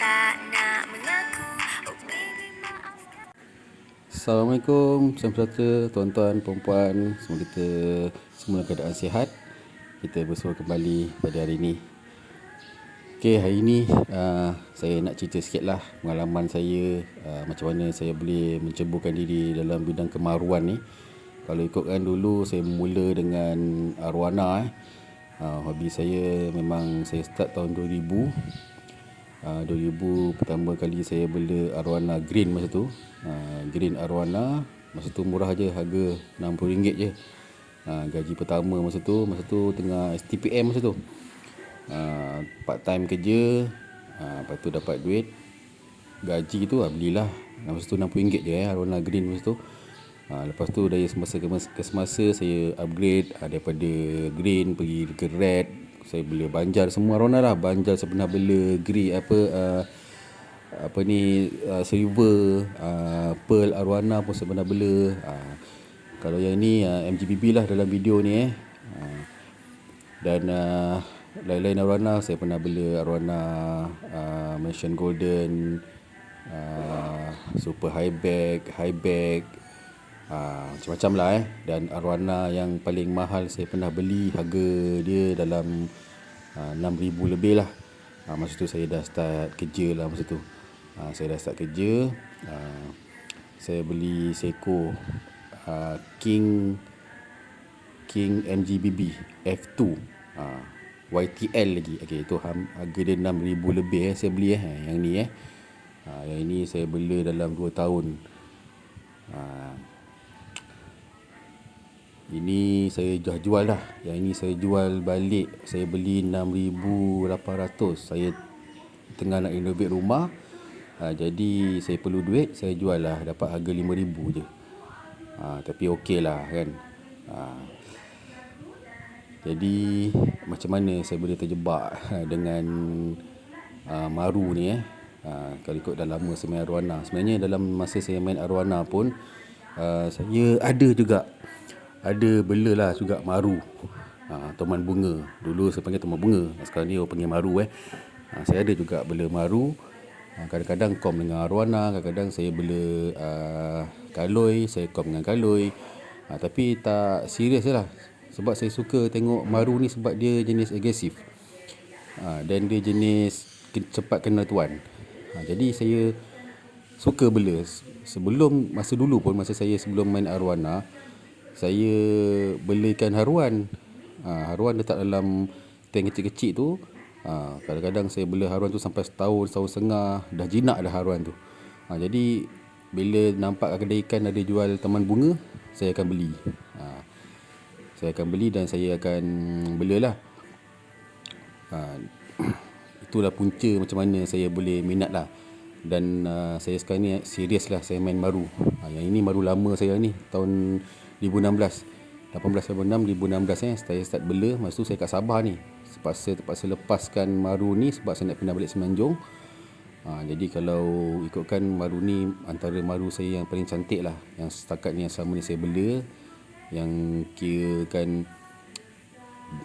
tak nak mengaku. Oh baby maafkan. Assalamualaikum, salam sejahtera tuan-tuan, perempuan. Semoga kita semua dalam keadaan sihat. Kita bersua kembali pada hari ini. Okey, hari ini saya nak cerita sikit lah pengalaman saya, macam mana saya boleh menceburkan diri dalam bidang kemaruan ni. Kalau ikutkan dulu saya mula dengan arwana. Hobi saya memang saya start tahun 2000. 2000 pertama kali saya bela arwana green masa tu. Green arwana masa tu murah je, harga RM60 je. Gaji pertama masa tu tengah STPM masa tu. Part time kerja, lepas tu dapat duit gaji tu belilah. Masa tu RM60 je arwana green masa tu. Lepas tu dari semasa ke semasa saya upgrade, daripada green pergi ke red. Saya bela banjar semua arwana lah. Banjar saya pernah bela green silver, pearl arwana pun saya pernah bela. Kalau yang ni MGBB lah dalam video ni dan lain-lain arwana saya pernah bela. Arwana Malaysian Golden, Super High Back, macam-macam lah Dan arwana yang paling mahal saya pernah beli, harga dia dalam RM6,000 lebih lah. Masa tu saya dah start kerja lah masa tu. Saya beli Seiko King MGBB F2, YTL lagi. Okey, itu harga dia RM6,000 lebih saya beli yang ni yang ini saya bela dalam 2 tahun. Ini saya dah jual dah. Yang ini saya jual balik. Saya beli 6,800. Saya tengah nak renovate rumah. Jadi saya perlu duit, saya jual lah. Dapat harga RM5,000 je. Tapi okey lah kan. Jadi macam mana saya boleh terjebak dengan maru ni kalau ikut dah lama saya main arwana. Sebenarnya dalam masa saya main arwana pun saya ada bela lah juga maru, taman bunga. Dulu saya panggil taman bunga, sekarang ni orang panggil maru Saya ada juga bela maru. Kadang-kadang kom dengan arwana, kadang-kadang saya bela kaloi, saya kom dengan kaloi. Tapi tak serius lah. Sebab saya suka tengok maru ni sebab dia jenis agresif. Dan dia jenis cepat kenal tuan. Jadi saya suka bela. Masa dulu pun, masa saya sebelum main arwana, saya belikan haruan. Haruan letak dalam tank kecil-kecil tu. Kadang-kadang saya bela haruan tu sampai setahun setengah. Dah jinak dah haruan tu. Jadi bila nampak kedai ikan ada jual taman bunga, saya akan beli. Dan saya akan belalah. Itulah punca macam mana saya boleh minat lah. Dan saya sekarang ni serius lah saya main maru. Yang ini maru lama saya ni, tahun 2016 saya start bela. Masa tu saya kat Sabah ni. Terpaksa lepaskan maru ni sebab saya nak pindah balik Semenanjung. Jadi kalau ikutkan, maru ni antara maru saya yang paling cantik lah, yang setakat ni, yang selama ni saya bela. Yang kirakan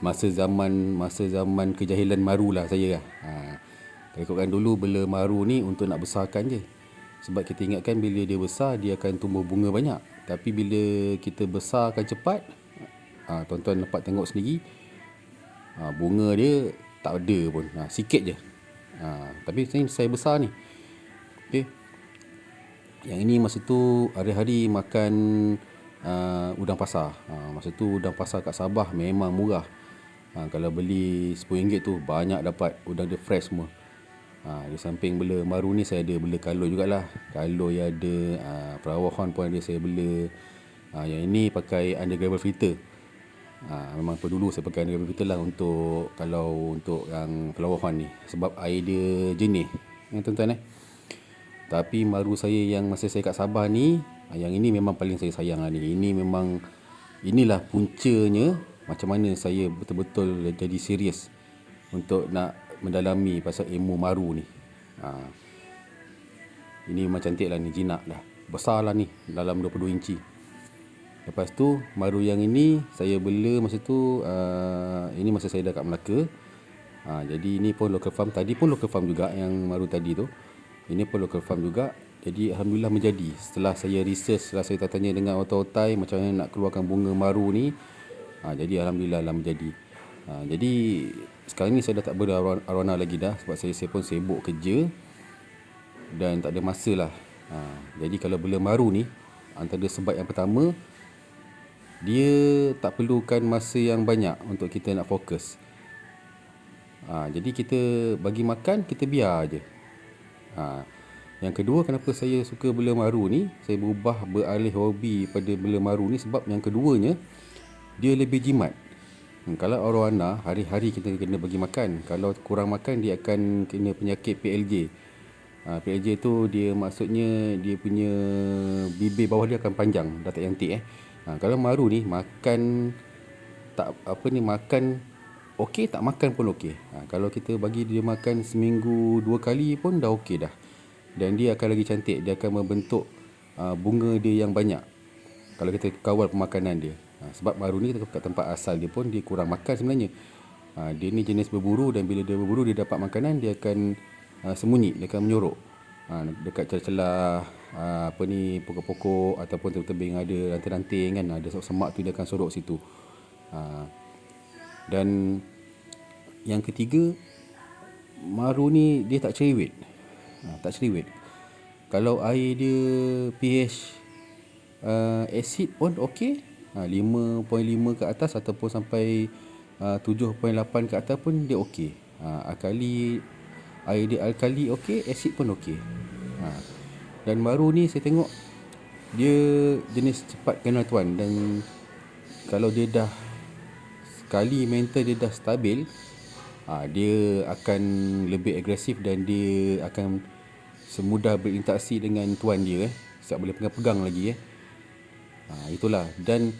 masa zaman kejahilan maru lah saya Kalau ikutkan dulu bela maru ni untuk nak besarkan je. Sebab kita ingatkan bila dia besar dia akan tumbuh bunga banyak. Tapi bila kita besarkan cepat, tuan-tuan dapat tengok sendiri, bunga dia tak ada pun, sikit je. Tapi saya besar ni. Okay. Yang ini masa tu hari-hari makan udang pasar. Masa tu udang pasar kat Sabah memang murah. Kalau beli RM10 tu banyak dapat. Udang dia fresh semua. Di samping bela maru ni, saya ada bela kaloi jugalah. Kaloi ada, flower horn pun ada saya bela. Yang ini pakai undergravel filter. Memang dulu saya pakai undergravel filter lah untuk yang flower horn ni. Sebab air dia jernih, tuan-tuan Tapi maru saya yang masa saya kat Sabah ni, yang ini memang paling saya sayang lah ni. Inilah puncanya macam mana saya betul-betul jadi serius untuk nak mendalami pasal ilmu maru ni. Ini memang cantik lah ni, jinak dah. Besar lah ni, dalam 22 inci. Lepas tu maru yang ini saya bela masa tu, ini masa saya dah kat Melaka. Jadi ini pun local farm. Tadi pun local farm juga yang maru tadi tu. Ini pun local farm juga. Jadi alhamdulillah menjadi. Setelah saya research, setelah saya tanya dengan otai-otai macam mana nak keluarkan bunga maru ni, jadi alhamdulillah lah menjadi. Jadi sekarang ni saya dah tak berarwana lagi dah, sebab saya pun sibuk kerja dan tak ada masa lah. Jadi kalau bela maru ni, antara sebab yang pertama, dia tak perlukan masa yang banyak untuk kita nak fokus. Jadi kita bagi makan, kita biar je. Yang kedua, kenapa saya suka bela maru ni, saya berubah beralih hobi pada bela maru ni, sebab yang keduanya, dia lebih jimat. Kalau arowana, hari-hari kita kena bagi makan. Kalau kurang makan, dia akan kena penyakit PLJ. PLJ tu dia maksudnya dia punya bibir bawah dia akan panjang, dah tak cantik. Kalau maru ni makan makan okey, tak makan pun okey. Kalau kita bagi dia makan seminggu 2 kali pun dah okey dah. Dan dia akan lagi cantik, dia akan membentuk bunga dia yang banyak kalau kita kawal pemakanan dia. Sebab maru ni kat tempat asal dia pun dia kurang makan sebenarnya. Dia ni jenis berburu, dan bila dia berburu dia dapat makanan, dia akan sembunyi, dia akan menyorok dekat celah-celah pokok-pokok ataupun tebing-tebing ada ranting-ranting kan, ada semak tu dia akan sorok situ. Dan yang ketiga, maru ni dia tak cerewet. Kalau air dia pH acid pun okey, 5.5 ke atas ataupun sampai 7.8 ke atas pun dia okey. Air dia alkali okey, acid pun okey. Dan maru ni saya tengok dia jenis cepat kena tuan, dan kalau dia dah sekali mental dia dah stabil, dia akan lebih agresif dan dia akan semudah berinteraksi dengan tuan dia. Siap boleh pegang-pegang lagi. Itulah. Dan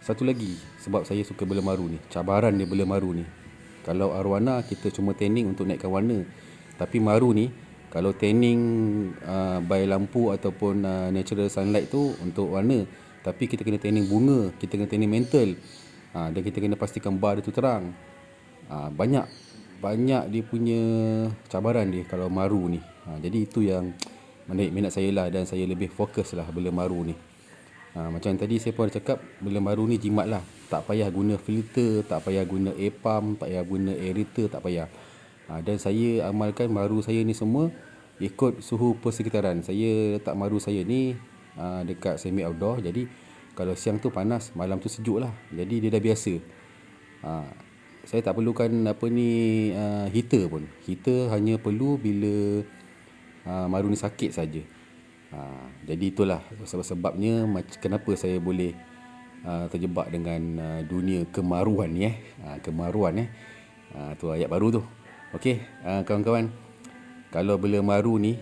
satu lagi sebab saya suka bela maru ni, cabaran dia bela maru ni. Kalau arowana kita cuma tanning untuk naikkan warna, tapi maru ni kalau tanning by lampu ataupun natural sunlight tu untuk warna, tapi kita kena tanning bunga, kita kena tanning mantle, dan kita kena pastikan bar dia tu terang. Banyak dia punya cabaran dia kalau maru ni. Jadi itu yang menarik minat saya lah, dan saya lebih fokus lah bela maru ni. Macam tadi saya pun ada cakap, bela maru ni jimat lah. Tak payah guna filter, tak payah guna air pump, tak payah guna aerator, tak payah. Dan saya amalkan maru saya ni semua ikut suhu persekitaran. Saya letak maru saya ni dekat semi outdoor. Jadi kalau siang tu panas, malam tu sejuk lah. Jadi dia dah biasa. Saya tak perlukan heater pun. Heater hanya perlu bila maru ni sakit saja. Jadi itulah sebab-sebabnya kenapa saya boleh terjebak dengan dunia kemaruan ni. Kemaruan tu ayat baru tu. Okey, kawan-kawan, kalau bela maru ni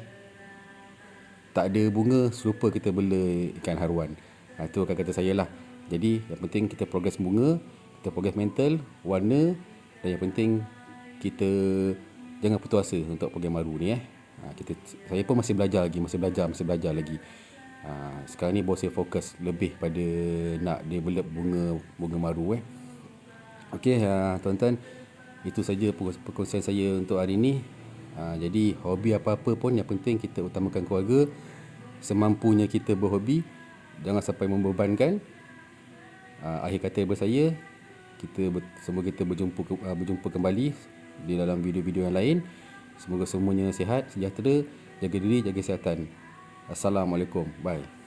tak ada bunga, serupa kita bela ikan haruan. Itu akan kata saya lah. Jadi yang penting kita progress bunga, kita progress mental, warna, dan yang penting kita jangan putus asa untuk program maru ni. Saya pun masih belajar lagi. Sekarang ni baru saya fokus lebih pada nak develop bunga maru. Okey, tuan-tuan, itu saja perkongsian saya untuk hari ni. Jadi hobi apa-apa pun yang penting kita utamakan keluarga. Semampunya kita berhobi, jangan sampai membebankan. Akhir kata daripada saya, semoga kita berjumpa kembali di dalam video-video yang lain. Semoga semuanya sihat, sejahtera, jaga diri, jaga kesihatan. Assalamualaikum. Bye.